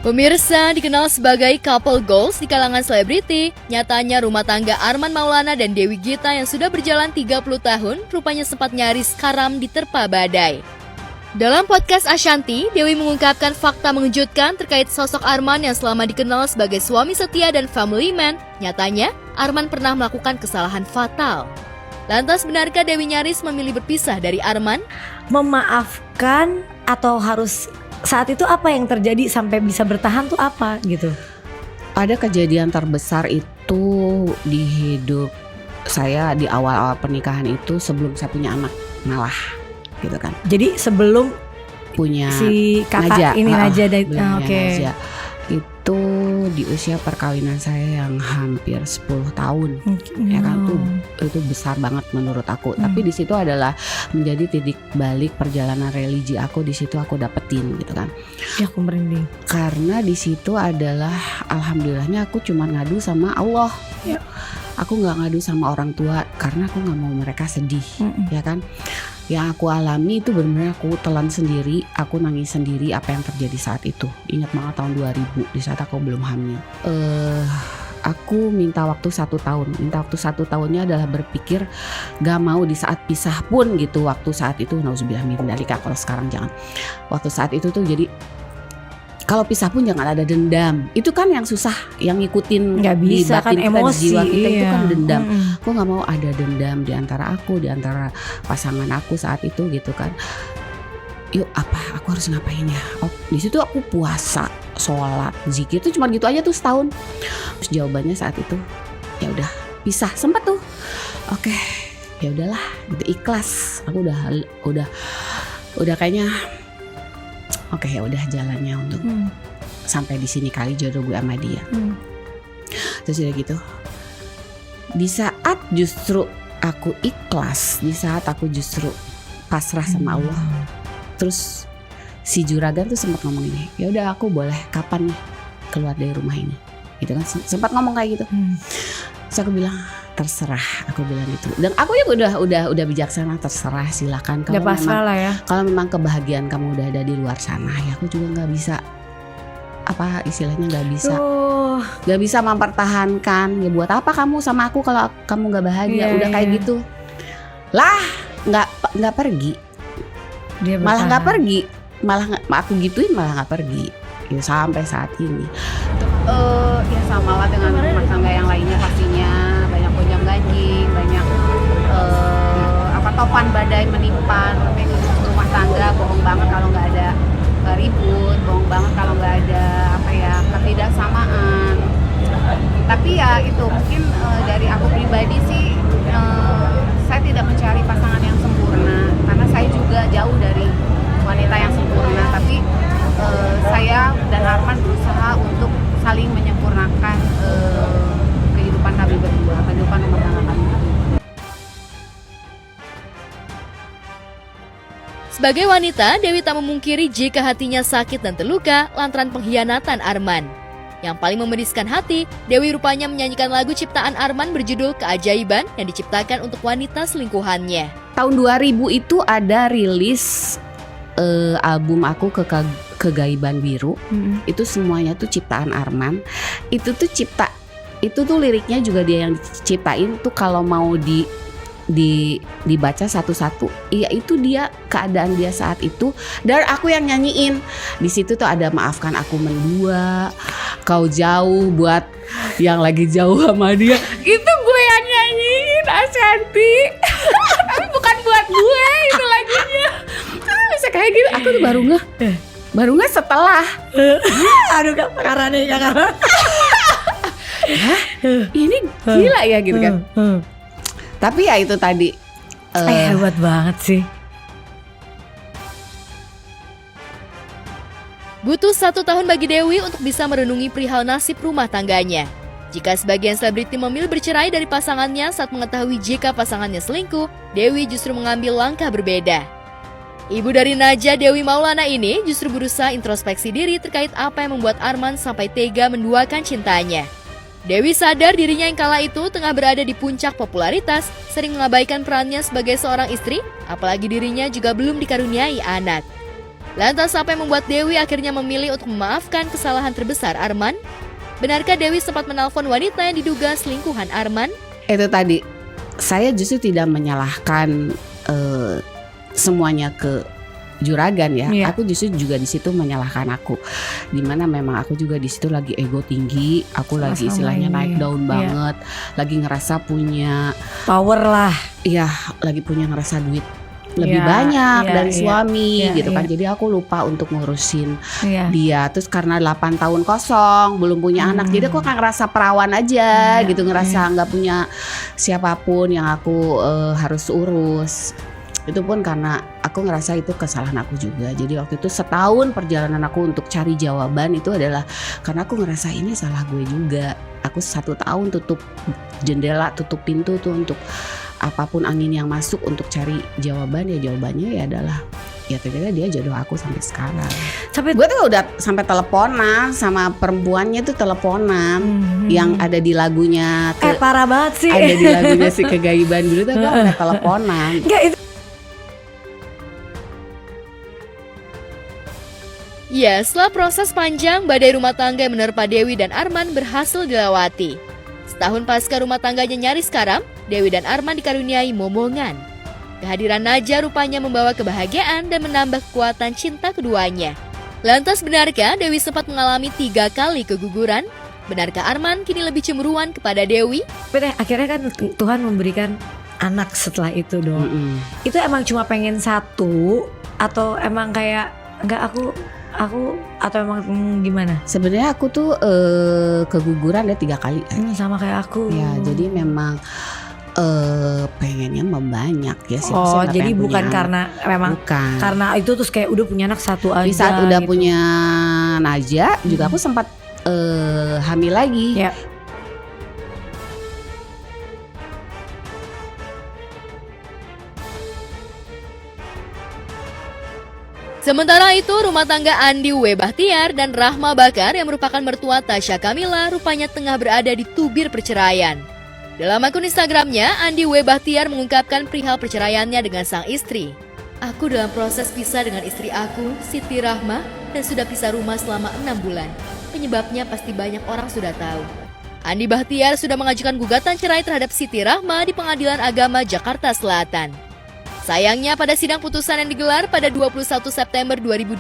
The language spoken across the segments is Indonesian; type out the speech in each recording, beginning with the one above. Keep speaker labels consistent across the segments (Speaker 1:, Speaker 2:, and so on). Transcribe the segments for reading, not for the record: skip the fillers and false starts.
Speaker 1: Pemirsa, dikenal sebagai couple goals di kalangan selebriti, nyatanya rumah tangga Arman Maulana dan Dewi Gita yang sudah berjalan 30 tahun rupanya sempat nyaris karam diterpa badai. Dalam podcast Ashanti, Dewi mengungkapkan fakta mengejutkan terkait sosok Arman yang selama dikenal sebagai suami setia dan family man. Nyatanya, Arman pernah melakukan kesalahan fatal. Lantas benarkah Dewi nyaris memilih berpisah dari Arman?
Speaker 2: Memaafkan atau harus saat itu apa yang terjadi sampai bisa bertahan tuh apa gitu?
Speaker 3: Ada kejadian terbesar itu di hidup saya di awal-awal pernikahan itu sebelum saya punya anak malah gitu kan.
Speaker 2: Jadi sebelum
Speaker 3: punya
Speaker 2: si kakak Naja
Speaker 3: oke. Itu di usia perkawinan saya yang hampir 10 tahun. Ya kan itu besar banget menurut aku. Tapi di situ adalah menjadi titik balik perjalanan religi aku, di situ aku dapetin gitu kan.
Speaker 2: Ya aku merinding.
Speaker 3: Karena di situ adalah alhamdulillahnya aku cuma ngadu sama Allah.
Speaker 2: Ya.
Speaker 3: Aku nggak ngadu sama orang tua karena aku nggak mau mereka sedih, ya kan. Yang aku alami itu benar-benar aku telan sendiri, aku nangis sendiri apa yang terjadi saat itu. Ingat banget tahun 2000 di saat aku belum hamil. Aku minta waktu 1 tahun. Minta waktu 1 tahunnya adalah berpikir gak mau di saat pisah pun gitu. Waktu saat itu nauzubillah min dzalika, kalau sekarang jangan. Waktu saat itu tuh jadi kalau pisah pun jangan ada dendam. Itu kan yang susah, yang ngikutin
Speaker 2: nggak bisa
Speaker 3: di batin
Speaker 2: kan,
Speaker 3: kita,
Speaker 2: emosi,
Speaker 3: di jiwa kita itu kan dendam. Aku nggak mau ada dendam di antara aku, di antara pasangan aku saat itu gitu kan. Yuk apa? Aku harus ngapain ya? Oh, di situ aku puasa, sholat, zikir itu cuma gitu aja tuh setahun. Terus jawabannya saat itu ya udah pisah, sempat tuh. Oke, ya udahlah, gitu ikhlas. Aku udah kayaknya. Oke, ya udah jalannya untuk sampai di sini kali jodoh gue sama dia. Terus udah gitu. Di saat justru aku ikhlas, di saat aku justru pasrah sama Allah. Terus si juragan tuh sempat ngomong ini, ya udah aku boleh kapan nih keluar dari rumah ini, gitu kan. Sempat ngomong kayak gitu. Terus aku bilang terserah, aku bilang gitu. Dan aku juga udah bijaksana, terserah, silakan.
Speaker 2: Kalau memang lah ya.
Speaker 3: Kalau memang kebahagiaan kamu udah ada di luar sana, ya aku juga nggak bisa apa istilahnya nggak bisa mempertahankan. Ya buat apa kamu sama aku kalau kamu nggak bahagia? Udah kayak gitu lah, nggak pergi. Dia malah nggak pergi, malah aku gituin malah nggak pergi. Ya, sampai saat ini. Ya sama lah dengan rumah tangga yang lainnya pastinya. Banyak gonjang-ganjing, banyak topan badai menimpa. Tapi rumah tangga bohong banget kalau nggak ada ribut, bohong banget kalau nggak ada ketidaksamaan. Tapi ya itu mungkin dari aku pribadi sih, saya tidak mencari pasangan yang sempurna karena saya juga jauh dari wanita yang sempurna. Tapi saya dan Arman berusaha untuk saling menyempurnakan kehidupan kami berdua, kehidupan rumah tangga kami.
Speaker 1: Sebagai wanita, Dewi tak memungkiri jika hatinya sakit dan terluka lantaran pengkhianatan Arman. Yang paling memediskan hati, Dewi rupanya menyanyikan lagu ciptaan Arman berjudul Keajaiban yang diciptakan untuk wanita selingkuhannya.
Speaker 3: Tahun 2000 itu ada rilis album aku Kegaiban Biru. Itu semuanya tuh ciptaan Arman. Itu tuh liriknya juga dia yang ciptain tuh. Kalau mau dibaca satu-satu, iya itu dia, keadaan dia saat itu, dan aku yang nyanyiin. Di situ tuh ada maafkan aku mendua, kau jauh, buat yang lagi jauh sama dia. Itu gue yang nyanyiin, Ashanti. Tapi bukan buat gue itu lagunya. Bisa kayak gitu, aku tuh baru nggak setelah.
Speaker 2: Aduh gak perkara nih kakak.
Speaker 3: Ini gila ya gitu kan. Tapi ya itu tadi
Speaker 2: hebat banget sih.
Speaker 1: Butuh 1 tahun bagi Dewi untuk bisa merenungi perihal nasib rumah tangganya. Jika sebagian selebriti memilih bercerai dari pasangannya saat mengetahui jika pasangannya selingkuh, Dewi justru mengambil langkah berbeda. Ibu dari Naja, Dewi Maulana ini justru berusaha introspeksi diri terkait apa yang membuat Arman sampai tega menduakan cintanya. Dewi sadar dirinya yang kala itu tengah berada di puncak popularitas, sering mengabaikan perannya sebagai seorang istri, apalagi dirinya juga belum dikaruniai anak. Lantas apa yang membuat Dewi akhirnya memilih untuk memaafkan kesalahan terbesar Arman? Benarkah Dewi sempat menelpon wanita yang diduga selingkuhan Arman?
Speaker 3: Itu tadi, saya justru tidak menyalahkan semuanya ke juragan ya.
Speaker 2: Iya.
Speaker 3: Aku justru juga di situ menyalahkan aku. Dimana memang aku juga di situ lagi ego tinggi, aku lagi
Speaker 2: Sama-sama
Speaker 3: istilahnya
Speaker 2: ini.
Speaker 3: naik daun
Speaker 2: Iya.
Speaker 3: banget, lagi ngerasa punya,
Speaker 2: Power lah.
Speaker 3: iya, lagi punya ngerasa duit lebih
Speaker 2: Iya,
Speaker 3: banyak
Speaker 2: iya,
Speaker 3: dari
Speaker 2: iya.
Speaker 3: suami
Speaker 2: Iya,
Speaker 3: gitu kan.
Speaker 2: iya.
Speaker 3: Jadi aku lupa untuk ngurusin
Speaker 2: Iya.
Speaker 3: dia. Terus karena 8 tahun kosong, belum punya anak, jadi aku kayak ngerasa perawan aja
Speaker 2: Iya,
Speaker 3: gitu, ngerasa nggak punya siapapun yang aku harus urus. Itu pun karena aku ngerasa itu kesalahan aku juga. Jadi waktu itu setahun perjalanan aku untuk cari jawaban itu adalah karena aku ngerasa ini salah gue juga. Aku 1 tahun tutup jendela, tutup pintu tuh untuk apapun angin yang masuk untuk cari jawaban. Ya jawabannya ya adalah ya ternyata dia jodoh aku sampai sekarang.
Speaker 2: Sampai
Speaker 3: Gue tuh udah sampai teleponan sama perempuannya tuh teleponan yang ada di lagunya
Speaker 2: parah banget sih.
Speaker 3: ada di lagunya si Kegaiban dulu tuh gue sampai teleponan.
Speaker 2: Enggak itu.
Speaker 1: Ya, setelah proses panjang, badai rumah tangga yang menerpa Dewi dan Arman berhasil dilewati. Setahun pasca rumah tangganya nyaris karam, Dewi dan Arman dikaruniai momongan. Kehadiran Naja rupanya membawa kebahagiaan dan menambah kekuatan cinta keduanya. Lantas benarkah Dewi sempat mengalami 3 kali keguguran? Benarkah Arman kini lebih cemburuan kepada Dewi?
Speaker 2: Tapi akhirnya kan Tuhan memberikan anak setelah itu dong.
Speaker 3: Mm-mm.
Speaker 2: Itu emang cuma pengen 1 atau emang kayak enggak aku atau emang gimana?
Speaker 3: Sebenarnya aku tuh keguguran ada 3 kali.
Speaker 2: Sama kayak aku.
Speaker 3: Ya, jadi memang pengennya membanyak ya sih.
Speaker 2: Oh, jadi bukan karena memang
Speaker 3: bukan.
Speaker 2: karena itu terus kayak udah punya anak 1 aja.
Speaker 3: Di saat udah
Speaker 2: gitu.
Speaker 3: punya Naja juga aku sempat hamil lagi.
Speaker 2: Ya.
Speaker 1: Sementara itu, rumah tangga Andi W. Bahtiar dan Rahma Bakar yang merupakan mertua Tasya Kamila rupanya tengah berada di tubir perceraian. Dalam akun Instagramnya, Andi W. Bahtiar mengungkapkan perihal perceraiannya dengan sang istri. Aku dalam proses pisah dengan istri aku, Siti Rahma, dan sudah pisah rumah selama 6 bulan. Penyebabnya pasti banyak orang sudah tahu. Andi Bahtiar sudah mengajukan gugatan cerai terhadap Siti Rahma di Pengadilan Agama Jakarta Selatan. Sayangnya pada sidang putusan yang digelar pada 21 September 2023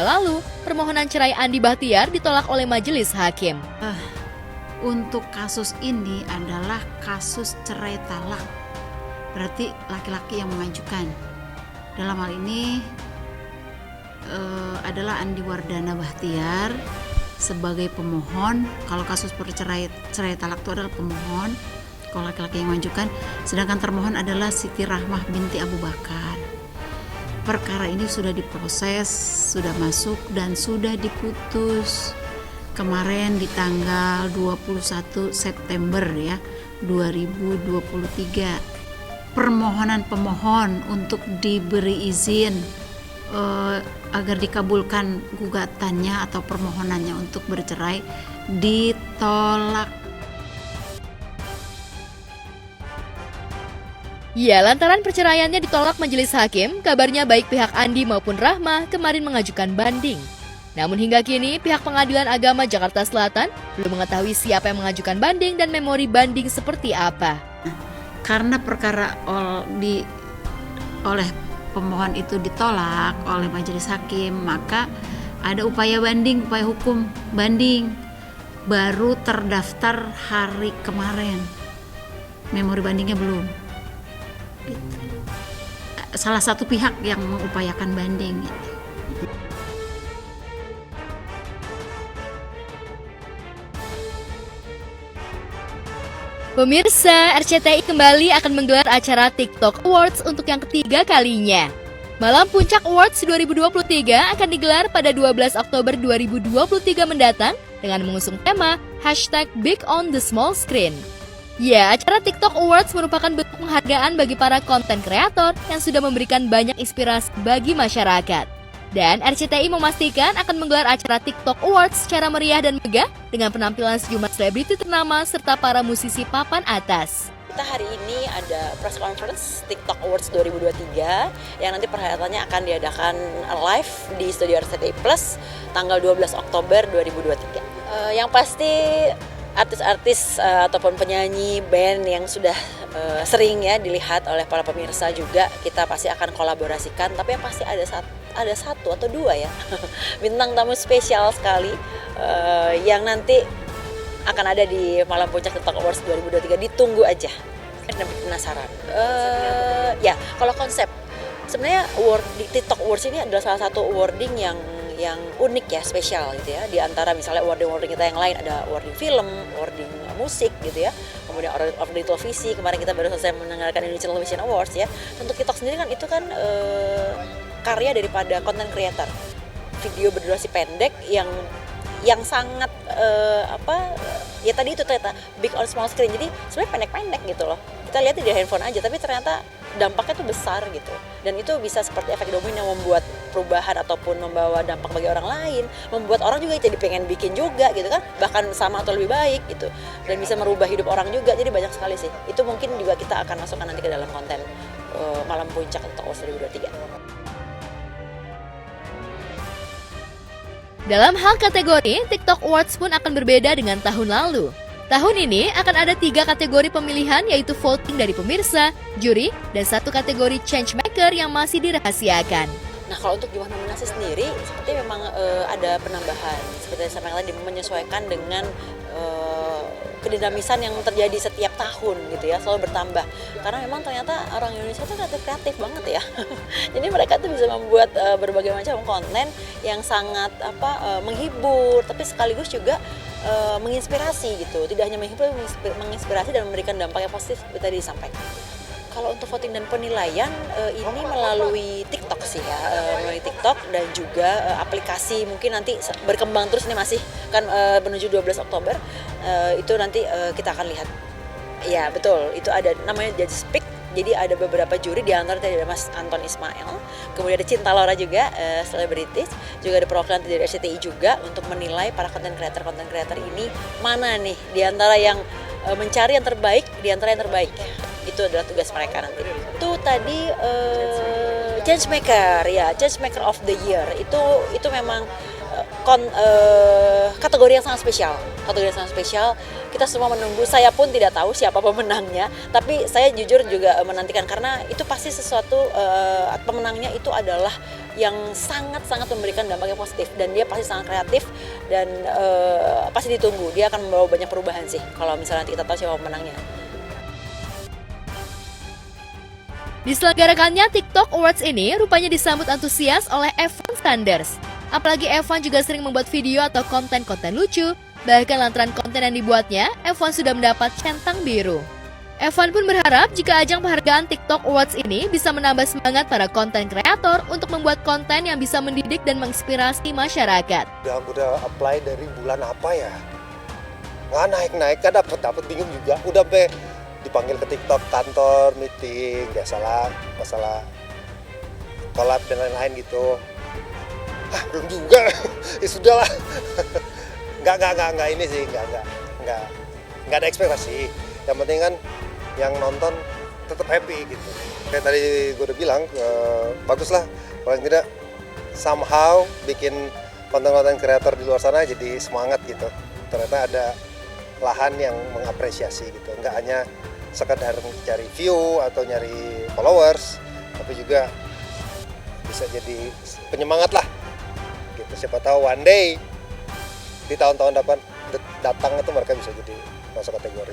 Speaker 1: lalu, permohonan cerai Andi Bahtiar ditolak oleh majelis hakim.
Speaker 4: Untuk kasus ini adalah kasus cerai talak. Berarti laki-laki yang mengajukan. Dalam hal ini adalah Andi Wardana Bahtiar sebagai pemohon. Kalau kasus cerai talak itu adalah pemohon, kalau laki-laki yang mengajukan, sedangkan termohon adalah Siti Rahmah binti Abu Bakar. Perkara ini sudah diproses, sudah masuk dan sudah diputus kemarin di tanggal 21 September ya 2023. Permohonan pemohon untuk diberi izin agar dikabulkan gugatannya atau permohonannya untuk bercerai ditolak.
Speaker 1: Ya, lantaran perceraiannya ditolak majelis hakim, kabarnya baik pihak Andi maupun Rahma kemarin mengajukan banding. Namun hingga kini, pihak Pengadilan Agama Jakarta Selatan belum mengetahui siapa yang mengajukan banding dan memori banding seperti apa.
Speaker 4: Karena perkara oleh pemohon itu ditolak oleh majelis hakim, maka ada upaya banding, upaya hukum banding baru terdaftar hari kemarin. Memori bandingnya belum. Salah satu pihak yang mengupayakan banding.
Speaker 1: Pemirsa, RCTI kembali akan menggelar acara TikTok Awards untuk yang ketiga kalinya. Malam Puncak Awards 2023 akan digelar pada 12 Oktober 2023 mendatang dengan mengusung tema #Big on the Small Screen. Ya, acara TikTok Awards merupakan bentuk penghargaan bagi para konten kreator yang sudah memberikan banyak inspirasi bagi masyarakat. Dan RCTI memastikan akan menggelar acara TikTok Awards secara meriah dan megah dengan penampilan sejumlah selebriti ternama serta para musisi papan atas.
Speaker 5: Kita hari ini ada press conference TikTok Awards 2023 yang nanti perhelatannya akan diadakan live di Studio RCTI Plus tanggal 12 Oktober 2023. Yang pasti artis-artis ataupun penyanyi band yang sudah sering ya dilihat oleh para pemirsa juga kita pasti akan kolaborasikan, tapi yang pasti ada satu atau dua ya bintang tamu spesial sekali yang nanti akan ada di Malam Puncak TikTok Awards 2023. Ditunggu aja dan penasaran. Ya, kalau konsep sebenarnya di TikTok Awards ini adalah salah satu awarding yang unik ya, spesial gitu ya. Di antara misalnya awarding kita yang lain ada awarding film, awarding musik gitu ya. Kemudian awarding televisi, kemarin kita baru selesai mendengarkan Indonesian Television Awards ya. Untuk TikTok sendiri kan itu kan karya daripada content creator. Video berdurasi pendek yang sangat ya tadi itu ternyata big on small screen, jadi sebenarnya pendek-pendek gitu loh, kita lihat di handphone aja tapi ternyata dampaknya tuh besar gitu, dan itu bisa seperti efek domino membuat perubahan ataupun membawa dampak bagi orang lain, membuat orang juga jadi pengen bikin juga gitu kan, bahkan sama atau lebih baik gitu, dan bisa merubah hidup orang juga. Jadi banyak sekali sih, itu mungkin juga kita akan masukkan nanti ke dalam konten Malam Puncak TikTok Awards 2023.
Speaker 1: Dalam hal kategori, TikTok Awards pun akan berbeda dengan tahun lalu. Tahun ini akan ada 3 kategori pemilihan, yaitu voting dari pemirsa, juri, dan 1 kategori changemaker yang masih dirahasiakan.
Speaker 5: Nah, kalau untuk jumlah nominasi sendiri, seperti memang ada penambahan. Seperti yang saya tadi, menyesuaikan dengan kedinamisan yang terjadi setiap tahun gitu ya, selalu bertambah. Karena memang ternyata orang Indonesia itu kreatif banget ya. Jadi mereka tuh bisa membuat berbagai macam konten yang sangat menghibur, tapi sekaligus juga menginspirasi gitu. Tidak hanya menghibur, menginspirasi dan memberikan dampak yang positif seperti tadi disampaikan. Kalau untuk voting dan penilaian ini melalui TikTok sih ya, melalui TikTok dan juga aplikasi, mungkin nanti berkembang terus, ini masih kan menuju 12 Oktober itu nanti kita akan lihat. Ya betul, itu ada namanya Judge Speak. Jadi ada beberapa juri, di antara ada Mas Anton Ismail, kemudian ada Cinta Laura juga, selebritis, juga ada perwakilan dari RCTI juga untuk menilai para content creator ini mana nih di antara yang mencari yang terbaik, di antara yang terbaik. Itu adalah tugas mereka nanti. Itu tadi changemaker ya, changemaker of the year itu memang kategori yang sangat spesial. Kita semua menunggu, saya pun tidak tahu siapa pemenangnya, tapi saya jujur juga menantikan karena itu pasti sesuatu pemenangnya itu adalah yang sangat memberikan dampak yang positif, dan dia pasti sangat kreatif dan pasti ditunggu. Dia akan membawa banyak perubahan sih kalau misalnya nanti kita tahu siapa pemenangnya.
Speaker 1: Diselenggarakannya TikTok Awards ini rupanya disambut antusias oleh Evan Sanders. Apalagi Evan juga sering membuat video atau konten-konten lucu. Bahkan lantaran konten yang dibuatnya, Evan sudah mendapat centang biru. Evan pun berharap jika ajang penghargaan TikTok Awards ini bisa menambah semangat para konten kreator untuk membuat konten yang bisa mendidik dan menginspirasi masyarakat.
Speaker 6: Udah apply dari bulan apa ya? Nggak naik-naik, kan dapet bingung juga. Udah sampai dipanggil ke TikTok kantor, meeting, biasalah masalah collab dan lain-lain gitu. Belum juga. Ya sudahlah. Nggak ini sih, nggak ada ekspektasi. Yang penting kan yang nonton tetap happy gitu. Kayak tadi gue udah bilang, baguslah paling tidak somehow bikin konten-konten kreator di luar sana jadi semangat gitu. Ternyata ada lahan yang mengapresiasi gitu, nggak hanya sekadar cari view atau nyari followers, tapi juga bisa jadi penyemangat lah gitu. Siapa tahu one day di tahun-tahun datang itu mereka bisa jadi masuk kategori.